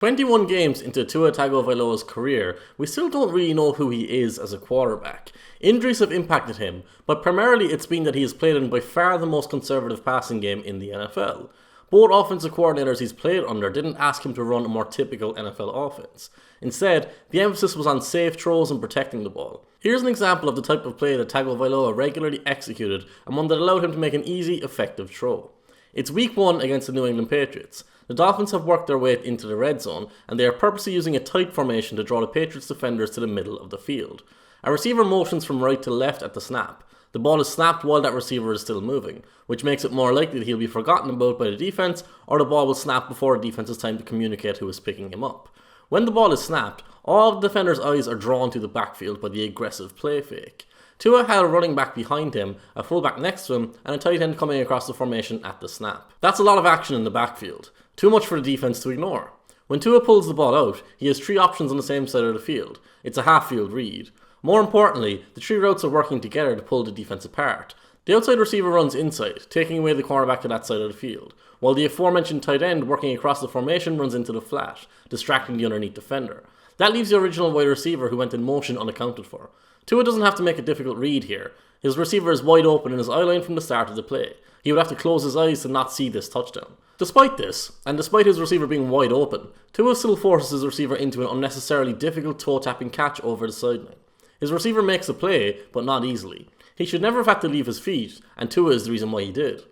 21 games into Tua Tagovailoa's career, we still don't really know who he is as a quarterback. Injuries have impacted him, but primarily it's been that he has played in by far the most conservative passing game in the NFL. Both offensive coordinators he's played under didn't ask him to run a more typical NFL offense. Instead, the emphasis was on safe throws and protecting the ball. Here's an example of the type of play that Tagovailoa regularly executed and one that allowed him to make an easy, effective throw. It's week 1 against the New England Patriots. The Dolphins have worked their way into the red zone, and they are purposely using a tight formation to draw the Patriots defenders to the middle of the field. A receiver motions from right to left at the snap. The ball is snapped while that receiver is still moving, which makes it more likely that he'll be forgotten about by the defense, or the ball will snap before the defense has time to communicate who is picking him up. When the ball is snapped, all of the defender's eyes are drawn to the backfield by the aggressive play fake. Tua had a running back behind him, a fullback next to him, and a tight end coming across the formation at the snap. That's a lot of action in the backfield. Too much for the defense to ignore. When Tua pulls the ball out, he has 3 options on the same side of the field. It's a half-field read. More importantly, the 3 routes are working together to pull the defense apart. The outside receiver runs inside, taking away the cornerback to that side of the field, while the aforementioned tight end working across the formation runs into the flat, distracting the underneath defender. That leaves the original wide receiver who went in motion unaccounted for. Tua doesn't have to make a difficult read here. His receiver is wide open in his eye line from the start of the play. He would have to close his eyes to not see this touchdown. Despite this, and despite his receiver being wide open, Tua still forces his receiver into an unnecessarily difficult toe-tapping catch over the sideline. His receiver makes a play, but not easily. He should never have had to leave his feet, and Tua is the reason why he did.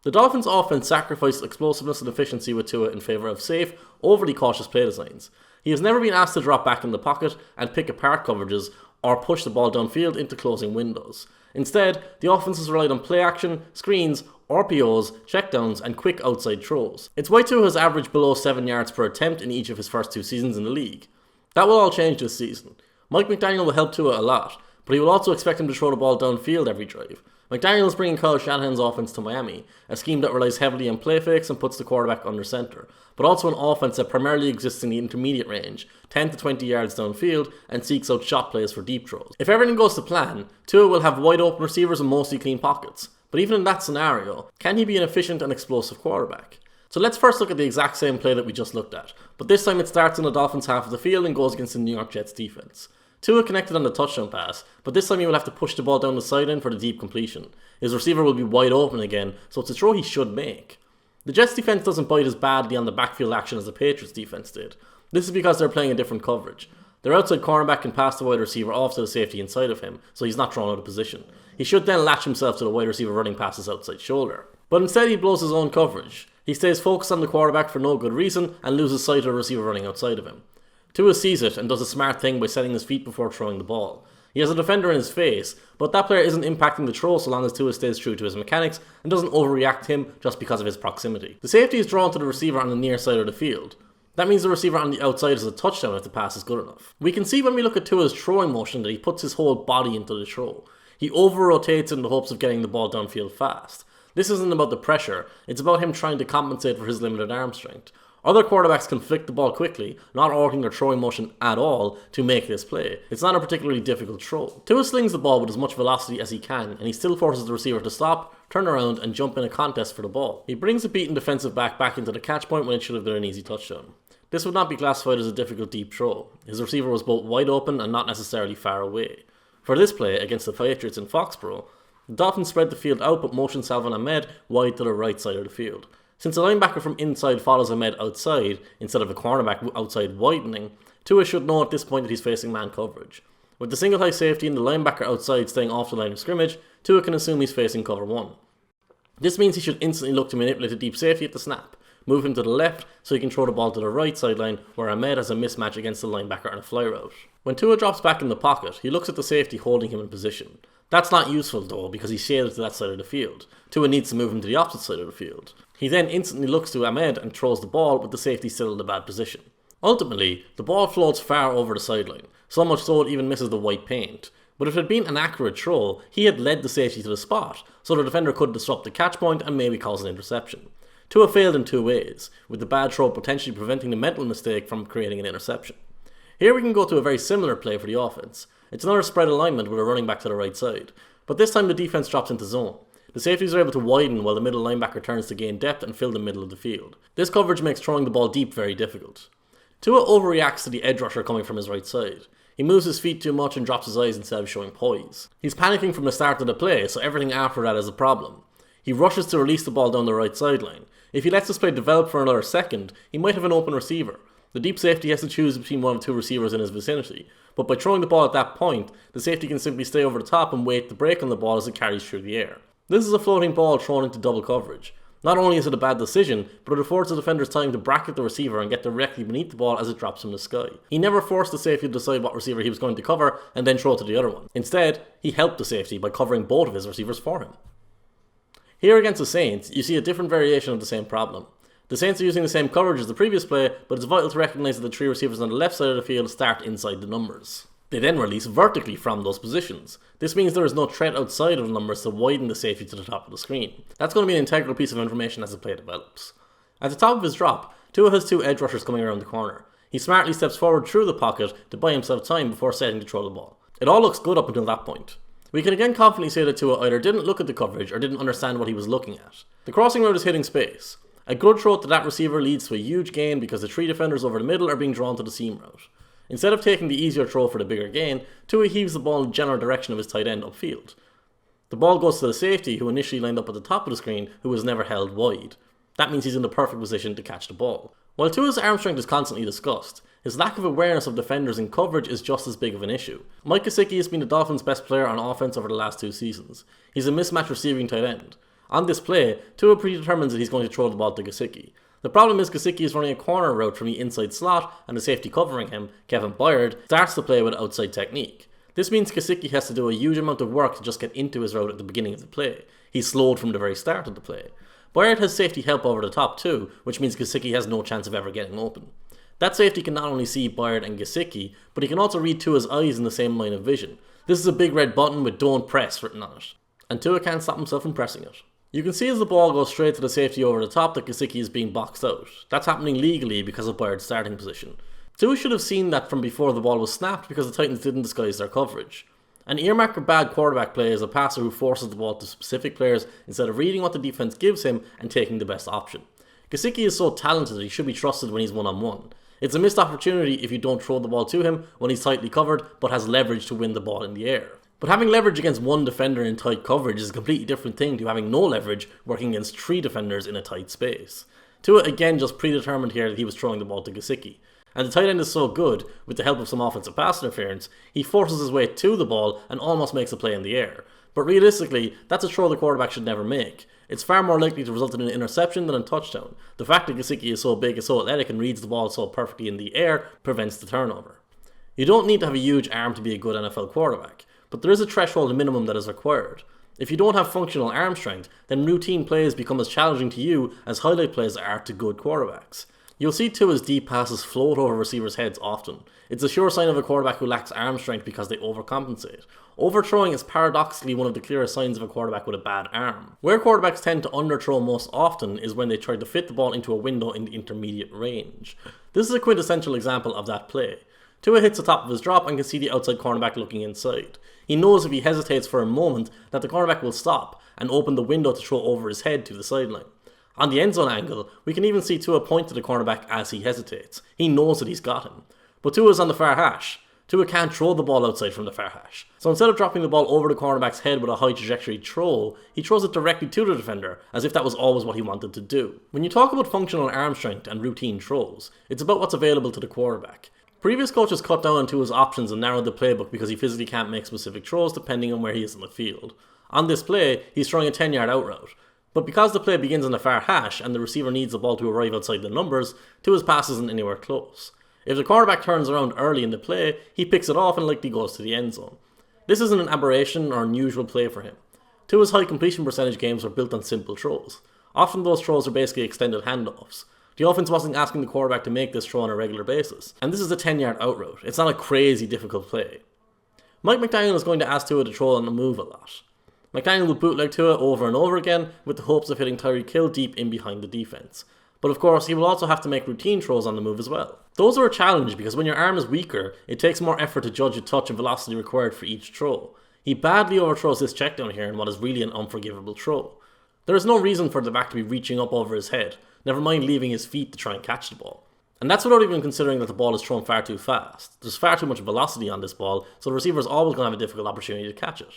The Dolphins' offense sacrificed explosiveness and efficiency with Tua in favour of safe, overly cautious play designs. He has never been asked to drop back in the pocket and pick apart coverages or push the ball downfield into closing windows. Instead, the offense has relied on play action, screens, RPOs, checkdowns, and quick outside throws. It's why Tua has averaged below 7 yards per attempt in each of his first 2 seasons in the league. That will all change this season. Mike McDaniel will help Tua a lot, but he will also expect him to throw the ball downfield every drive. McDaniel is bringing Kyle Shanahan's offense to Miami, a scheme that relies heavily on play fakes and puts the quarterback under center, but also an offense that primarily exists in the intermediate range, 10 to 20 yards downfield, and seeks out shot plays for deep throws. If everything goes to plan, Tua will have wide open receivers and mostly clean pockets. But even in that scenario, can he be an efficient and explosive quarterback? So let's first look at the exact same play that we just looked at, but this time it starts in the Dolphins half of the field and goes against the New York Jets defense. Tua connected on the touchdown pass, but this time he will have to push the ball down the sideline for the deep completion. His receiver will be wide open again, so it's a throw he should make. The Jets defense doesn't bite as badly on the backfield action as the Patriots defense did. This is because they're playing a different coverage. Their outside cornerback can pass the wide receiver off to the safety inside of him, so he's not drawn out of position. He should then latch himself to the wide receiver running past his outside shoulder. But instead he blows his own coverage. He stays focused on the quarterback for no good reason and loses sight of the receiver running outside of him. Tua sees it and does a smart thing by setting his feet before throwing the ball. He has a defender in his face, but that player isn't impacting the throw so long as Tua stays true to his mechanics and doesn't overreact to him just because of his proximity. The safety is drawn to the receiver on the near side of the field. That means the receiver on the outside is a touchdown if the pass is good enough. We can see when we look at Tua's throwing motion that he puts his whole body into the throw. He over-rotates in the hopes of getting the ball downfield fast. This isn't about the pressure, it's about him trying to compensate for his limited arm strength. Other quarterbacks can flick the ball quickly, not altering their throwing motion at all, to make this play. It's not a particularly difficult throw. Tua slings the ball with as much velocity as he can, and he still forces the receiver to stop, turn around, and jump in a contest for the ball. He brings a beaten defensive back into the catch point when it should have been an easy touchdown. This would not be classified as a difficult deep throw. His receiver was both wide open and not necessarily far away. For this play, against the Patriots in Foxborough, the Dolphins spread the field out but motioned Salvon Ahmed wide to the right side of the field. Since a linebacker from inside follows Ahmed outside, instead of a cornerback outside widening, Tua should know at this point that he's facing man coverage. With the single high safety and the linebacker outside staying off the line of scrimmage, Tua can assume he's facing cover 1. This means he should instantly look to manipulate the deep safety at the snap, move him to the left so he can throw the ball to the right sideline where Ahmed has a mismatch against the linebacker on a fly route. When Tua drops back in the pocket, he looks at the safety holding him in position. That's not useful though because he's shaded to that side of the field. Tua needs to move him to the opposite side of the field. He then instantly looks to Ahmed and throws the ball with the safety still in a bad position. Ultimately, the ball floats far over the sideline, so much so it even misses the white paint. But if it had been an accurate throw, he had led the safety to the spot, so the defender could disrupt the catch point and maybe cause an interception. Tua failed in 2 ways, with the bad throw potentially preventing the mental mistake from creating an interception. Here we can go to a very similar play for the offense. It's another spread alignment with a running back to the right side, but this time the defense drops into zone. The safeties are able to widen while the middle linebacker turns to gain depth and fill the middle of the field. This coverage makes throwing the ball deep very difficult. Tua overreacts to the edge rusher coming from his right side. He moves his feet too much and drops his eyes instead of showing poise. He's panicking from the start of the play, so everything after that is a problem. He rushes to release the ball down the right sideline. If he lets this play develop for another second, he might have an open receiver. The deep safety has to choose between one of two receivers in his vicinity, but by throwing the ball at that point, the safety can simply stay over the top and wait to break on the ball as it carries through the air. This is a floating ball thrown into double coverage. Not only is it a bad decision, but it affords the defenders time to bracket the receiver and get directly beneath the ball as it drops from the sky. He never forced the safety to decide what receiver he was going to cover and then throw to the other one. Instead, he helped the safety by covering both of his receivers for him. Here against the Saints, you see a different variation of the same problem. The Saints are using the same coverage as the previous play, but it's vital to recognise that the three receivers on the left side of the field start inside the numbers. They then release vertically from those positions. This means there is no threat outside of the numbers to widen the safety to the top of the screen. That's going to be an integral piece of information as the play develops. At the top of his drop, Tua has two edge rushers coming around the corner. He smartly steps forward through the pocket to buy himself time before setting to throw the ball. It all looks good up until that point. We can again confidently say that Tua either didn't look at the coverage or didn't understand what he was looking at. The crossing route is hitting space. A good throw to that receiver leads to a huge gain because the three defenders over the middle are being drawn to the seam route. Instead of taking the easier throw for the bigger gain, Tua heaves the ball in the general direction of his tight end upfield. The ball goes to the safety, who initially lined up at the top of the screen, who was never held wide. That means he's in the perfect position to catch the ball. While Tua's arm strength is constantly discussed, his lack of awareness of defenders in coverage is just as big of an issue. Mike Gesicki has been the Dolphins' best player on offense over the last 2 seasons. He's a mismatch receiving tight end. On this play, Tua predetermines that he's going to throw the ball to Gesicki. The problem is Gesicki is running a corner route from the inside slot, and the safety covering him, Kevin Byard, starts the play with outside technique. This means Gesicki has to do a huge amount of work to just get into his route at the beginning of the play. He's slowed from the very start of the play. Byard has safety help over the top too, which means Gesicki has no chance of ever getting open. That safety can not only see Byard and Gesicki, but he can also read Tua's eyes in the same line of vision. This is a big red button with "Don't Press" written on it, and Tua can't stop himself from pressing it. You can see as the ball goes straight to the safety over the top that Gesicki is being boxed out. That's happening legally because of Byard's starting position. Tua should have seen that from before the ball was snapped because the Titans didn't disguise their coverage. An earmark for bad quarterback play is a passer who forces the ball to specific players instead of reading what the defense gives him and taking the best option. Gesicki is so talented that he should be trusted when he's one-on-one. It's a missed opportunity if you don't throw the ball to him when he's tightly covered but has leverage to win the ball in the air. But having leverage against one defender in tight coverage is a completely different thing to having no leverage working against 3 defenders in a tight space. Tua again just predetermined here that he was throwing the ball to Gesicki. And the tight end is so good, with the help of some offensive pass interference, he forces his way to the ball and almost makes a play in the air. But realistically, that's a throw the quarterback should never make. It's far more likely to result in an interception than a touchdown. The fact that Gesicki is so big, is so athletic, and reads the ball so perfectly in the air prevents the turnover. You don't need to have a huge arm to be a good NFL quarterback, but there is a threshold minimum that is required. If you don't have functional arm strength, then routine plays become as challenging to you as highlight plays are to good quarterbacks. You'll see Tua's deep passes float over receivers' heads often. It's a sure sign of a quarterback who lacks arm strength because they overcompensate. Overthrowing is paradoxically one of the clearest signs of a quarterback with a bad arm. Where quarterbacks tend to underthrow most often is when they try to fit the ball into a window in the intermediate range. This is a quintessential example of that play. Tua hits the top of his drop and can see the outside cornerback looking inside. He knows if he hesitates for a moment that the cornerback will stop and open the window to throw over his head to the sideline. On the end zone angle, we can even see Tua point to the cornerback as he hesitates. He knows that he's got him. But Tua's on the far hash. Tua can't throw the ball outside from the far hash. So instead of dropping the ball over the cornerback's head with a high trajectory throw, he throws it directly to the defender, as if that was always what he wanted to do. When you talk about functional arm strength and routine throws, it's about what's available to the quarterback. Previous coaches cut down on Tua's options and narrowed the playbook because he physically can't make specific throws depending on where he is in the field. On this play, he's throwing a 10-yard out route. But because the play begins on the far hash and the receiver needs the ball to arrive outside the numbers, Tua's pass isn't anywhere close. If the quarterback turns around early in the play, he picks it off and likely goes to the end zone. This isn't an aberration or unusual play for him. Tua's high completion percentage games are built on simple throws. Often those throws are basically extended handoffs. The offense wasn't asking the quarterback to make this throw on a regular basis, and this is a 10-yard out route. It's not a crazy difficult play. Mike McDaniel is going to ask Tua to throw on the move a lot. McDaniel will bootleg Tua over and over again with the hopes of hitting Tyreek Hill deep in behind the defense. But of course, he will also have to make routine throws on the move as well. Those are a challenge because when your arm is weaker, it takes more effort to judge the touch and velocity required for each throw. He badly overthrows this check down here in what is really an unforgivable throw. There is no reason for the back to be reaching up over his head, never mind leaving his feet to try and catch the ball. And that's without even considering that the ball is thrown far too fast. There's far too much velocity on this ball, so the receiver is always going to have a difficult opportunity to catch it.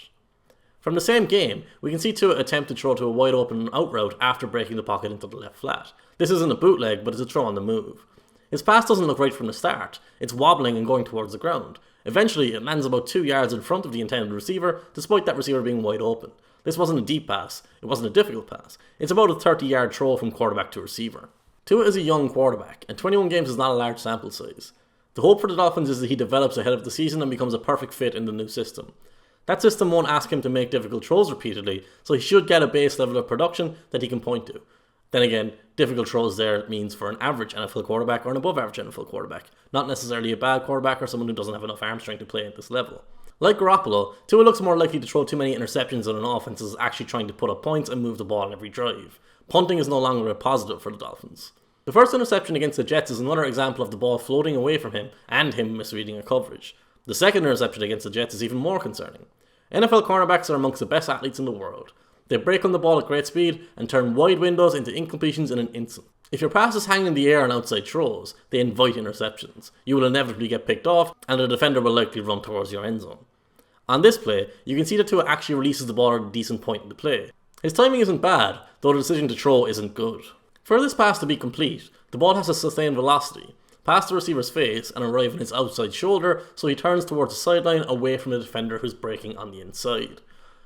From the same game, we can see Tua attempt to throw to a wide open out route after breaking the pocket into the left flat. This isn't a bootleg, but it's a throw on the move. His pass doesn't look right from the start. It's wobbling and going towards the ground. Eventually, it lands about 2 yards in front of the intended receiver, despite that receiver being wide open. This wasn't a deep pass. It wasn't a difficult pass. It's about a 30-yard throw from quarterback to receiver. Tua is a young quarterback, and 21 games is not a large sample size. The hope for the Dolphins is that he develops ahead of the season and becomes a perfect fit in the new system. That system won't ask him to make difficult throws repeatedly, so he should get a base level of production that he can point to. Then again, difficult throws there means for an average NFL quarterback or an above average NFL quarterback, not necessarily a bad quarterback or someone who doesn't have enough arm strength to play at this level. Like Garoppolo, Tua looks more likely to throw too many interceptions on an offense is actually trying to put up points and move the ball on every drive. Punting is no longer a positive for the Dolphins. The first interception against the Jets is another example of the ball floating away from him and him misreading a coverage. The second interception against the Jets is even more concerning. NFL cornerbacks are amongst the best athletes in the world. They break on the ball at great speed and turn wide windows into incompletions in an instant. If your pass is hanging in the air on outside throws, they invite interceptions. You will inevitably get picked off, and the defender will likely run towards your end zone. On this play, you can see that Tua actually releases the ball at a decent point in the play. His timing isn't bad, though the decision to throw isn't good. For this pass to be complete, the ball has to sustain velocity, pass the receiver's face and arrive in his outside shoulder, so he turns towards the sideline away from the defender who's breaking on the inside.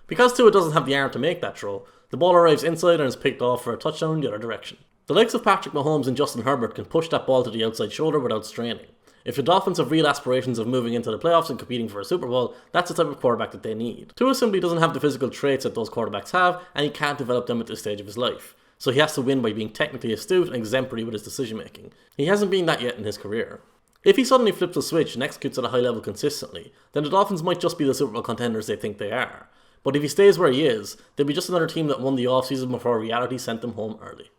Because Tua doesn't have the arm to make that throw, the ball arrives inside and is picked off for a touchdown in the other direction. The likes of Patrick Mahomes and Justin Herbert can push that ball to the outside shoulder without straining. If the Dolphins have real aspirations of moving into the playoffs and competing for a Super Bowl, that's the type of quarterback that they need. Tua simply doesn't have the physical traits that those quarterbacks have, and he can't develop them at this stage of his life. So he has to win by being technically astute and exemplary with his decision making. He hasn't been that yet in his career. If he suddenly flips a switch and executes at a high level consistently, then the Dolphins might just be the Super Bowl contenders they think they are. But if he stays where he is, they'll be just another team that won the offseason before reality sent them home early.